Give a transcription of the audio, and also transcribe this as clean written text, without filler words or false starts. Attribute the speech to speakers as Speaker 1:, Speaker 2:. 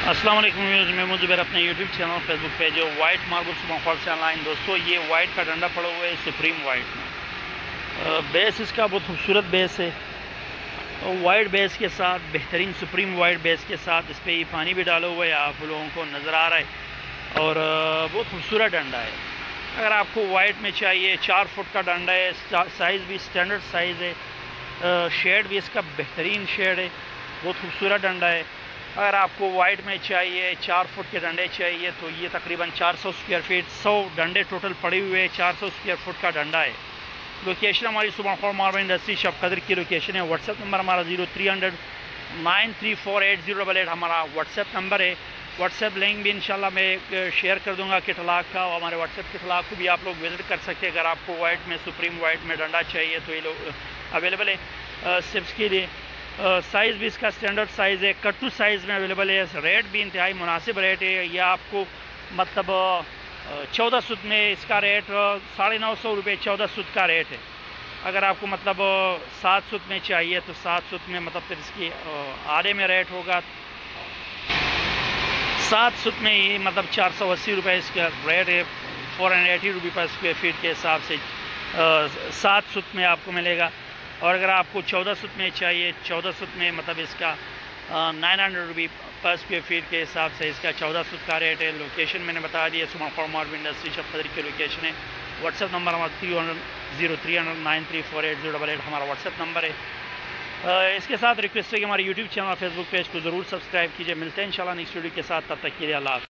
Speaker 1: अस्सलाम वालेकुम व्यूअर्स, मैं मुजुबर अपने YouTube channel Facebook page white marble सुबह से ऑनलाइन। दोस्तों, ये वाइट का डंडा पड़ा हुआ है सुप्रीम वाइट में। बेस इसका बहुत खूबसूरत बेस है। वाइट बेस के साथ बेहतरीन सुप्रीम वाइट बेस के साथ इस पर ये पानी भी डाला हुआ है, आप लोगों को नज़र आ रहा है। और बहुत खूबसूरत डंडा है। अगर आपको वाइट में चाहिए, 4 फुट का डंडा है, साइज़ भी स्टैंडर्ड साइज़ है, शेड भी इसका बेहतरीन शेड है, बहुत खूबसूरत डंडा है। अगर आपको वाइट में चाहिए, 4 फुट के डंडे चाहिए, तो ये तकरीबन 400 स्क्वायर फीट, 100 डंडे टोटल पड़े हुए हैं, 400 स्क्वायर फुट का डंडा है। लोकेशन हमारी सुबह खौर मार्बल इंडस्ट्री शॉप कदर की लोकेशन है। व्हाट्सएप नंबर हमारा 0300 9348088 हमारा व्हाट्सएप नंबर है। व्हाट्सएप लिंक भी इंशाल्लाह मैं शेयर कर दूंगा किटलाक का, और हमारे व्हाट्सएप किटलाक को भी आप लोग विज़िट कर सकते हैं। अगर आपको वाइट में, सुप्रीम वाइट में डंडा चाहिए तो ये लोग अवेलेबल है सिप्स के लिए। साइज़ भी इसका स्टैंडर्ड साइज़ है, कट्टू साइज़ में अवेलेबल है। रेट भी इंतहाई मुनासिब रेट है। यह आपको मतलब 14 सूत में इसका रेट 950 रुपये 14 सूत का रेट है। अगर आपको मतलब 7 सूत में चाहिए तो 7 सूत में मतलब फिर इसकी आधे में रेट होगा। 7 सूत में ही मतलब 480 रुपये इसका रेट है। 480 रुपये पर स्क्वायर फीट के हिसाब से 7 सूत में आपको मिलेगा। और अगर आपको 14 सूत में चाहिए, 14 सूत में मतलब इसका 900 रुपये पर स्क्वायर फीट के हिसाब से इसका 14 सूत का रेट है। लोकेशन मैंने बता दिया, सुबह खौर मार्बल इंडस्ट्री शॉप कदर की लोकेशन है। व्हाट्सएप नंबर हमारा 0300 9348088 हमारा व्हाट्सएप नंबर है। इसके साथ रिक्वेस्ट है कि हमारे यूट्यूब चैनल फेसबुक पेज को ज़रूर सब्सक्राइब कीजिए। मिलते हैं इंशाल्लाह नेक्स्ट वीडियो के साथ, तब तक के लिए अल्लाह।